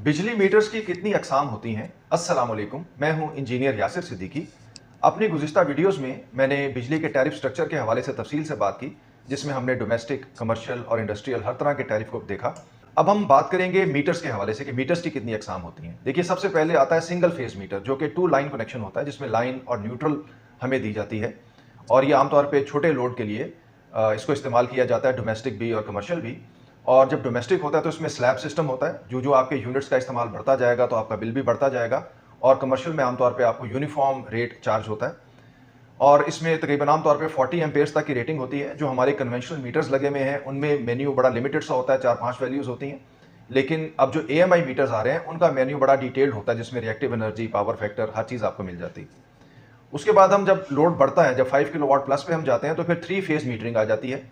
बिजली मीटर्स की कितनी अक़साम होती हैं? अस्सलाम वालेकुम, मैं हूं इंजीनियर यासिर सिद्दीकी। अपनी गुज़िश्ता वीडियोज़ में मैंने बिजली के टैरिफ स्ट्रक्चर के हवाले से तफ़सील से बात की, जिसमें हमने डोमेस्टिक, कमर्शियल और इंडस्ट्रियल हर तरह के टैरिफ को देखा। अब हम बात करेंगे मीटर्स के हवाले से कि मीटर्स की कितनी अक़साम होती हैं। देखिए, सबसे पहले आता है सिंगल फेज़ मीटर, जो कि 2 लाइन कनेक्शन होता है, जिसमें लाइन और न्यूट्रल हमें दी जाती है और ये आमतौर पे छोटे लोड के लिए इसको इस्तेमाल किया जाता है, डोमेस्टिक भी और कमर्शियल भी। और जब डोमेस्टिक होता है तो इसमें स्लैब सिस्टम होता है, जो आपके यूनिट्स का इस्तेमाल बढ़ता जाएगा तो आपका बिल भी बढ़ता जाएगा। और कमर्शियल में आमतौर पे आपको यूनिफॉर्म रेट चार्ज होता है और इसमें तकरीबन आमतौर पे 40 एम्पेयर्स तक की रेटिंग होती है। जो हमारे कन्वेंशनल मीटर्स लगे हुए हैं उनमें मेन्यू बड़ा लिमिटेड सा होता है, 4-5 वैल्यूज़ होती हैं। लेकिन अब जो AMI मीटर्स आ रहे हैं उनका मेन्यू बड़ा डिटेल्ड होता है, जिसमें रिएक्टिव एनर्जी, पावर फैक्टर, हर चीज़ आपको मिल जाती है। उसके बाद हम जब लोड बढ़ता है, जब 5 किलोवाट प्लस पे हम जाते हैं तो फिर 3 फेज़ मीटरिंग आ जाती है।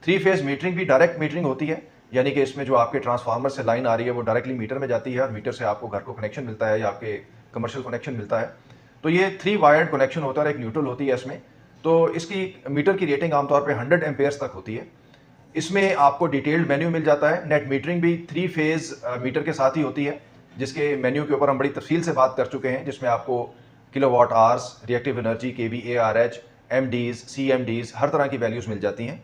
3 फेज़ मीटरिंग भी डायरेक्ट मीटरिंग होती है, यानी कि इसमें जो आपके ट्रांसफार्मर से लाइन आ रही है वो डायरेक्टली मीटर में जाती है और मीटर से आपको घर को कनेक्शन मिलता है या आपके कमर्शियल कनेक्शन मिलता है। तो ये 3 वायर्ड कनेक्शन होता है और एक न्यूट्रल होती है इसमें। तो इसकी मीटर की रेटिंग आमतौर पे 100 एम्पेयर्स तक होती है। इसमें आपको डिटेल्ड मेन्यू मिल जाता है। नेट मीटरिंग भी 3 फेज़ मीटर के साथ ही होती है, जिसके मेन्यू के ऊपर हम बड़ी तफसील से बात कर चुके हैं, जिसमें आपको kilowatt hours, reactive energy, KVA/RH, MDs, CMDs हर तरह की वैल्यूज़ मिल जाती हैं।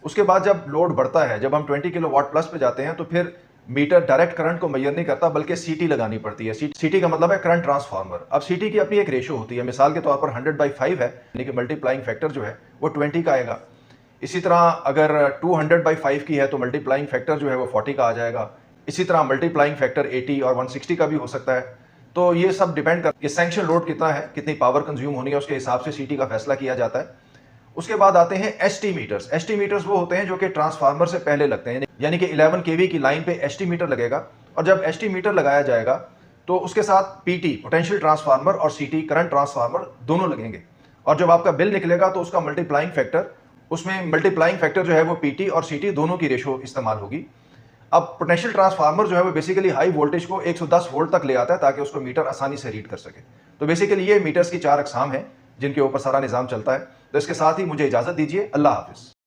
उसके बाद जब लोड बढ़ता है, जब हम 20 किलोवाट प्लस पे जाते हैं तो फिर मीटर डायरेक्ट करंट को मेजर नहीं करता, बल्कि CT लगानी पड़ती है। CT का मतलब है करंट ट्रांसफार्मर। अब CT की अपनी एक रेशो होती है, मिसाल के तौर पर 100/5 है, यानी कि मल्टीप्लाइंग फैक्टर जो है वो 20 का आएगा। इसी तरह अगर 200/5 की है तो मल्टीप्लाइंग फैक्टर जो है वो 40 का आ जाएगा। इसी तरह मल्टीप्लाइंग फैक्टर 80 और 160 का भी हो सकता है। तो ये सब डिपेंड कर कि सैंक्शन लोड कितना है, कितनी पावर कंज्यूम होनी है, उसके हिसाब से CT का फैसला किया जाता है। उसके बाद आते हैं ST मीटर्स। ST मीटर्स वो होते हैं जो कि ट्रांसफार्मर से पहले लगते हैं, यानी कि 11 kV की लाइन पे ST मीटर लगेगा और जब ST मीटर लगाया जाएगा तो उसके साथ PT पोटेंशियल ट्रांसफार्मर और CT करंट ट्रांसफार्मर दोनों लगेंगे और जब आपका बिल निकलेगा तो उसका मल्टीप्लाइंग फैक्टर, उसमें मल्टीप्लाइंग फैक्टर जो है वो PT और CT दोनों की रेशो इस्तेमाल होगी। अब पोटेंशियल ट्रांसफार्मर जो है वो बेसिकली हाई वोल्टेज को 110 वोल्ट तक ले आता है ताकि उसको मीटर आसानी से रीड कर सके। तो बेसिकली ये मीटर्स की 4 अक़साम हैं जिनके ऊपर सारा निज़ाम चलता है। तो इसके साथ ही मुझे इजाज़त दीजिए। अल्लाह हाफ़िज़।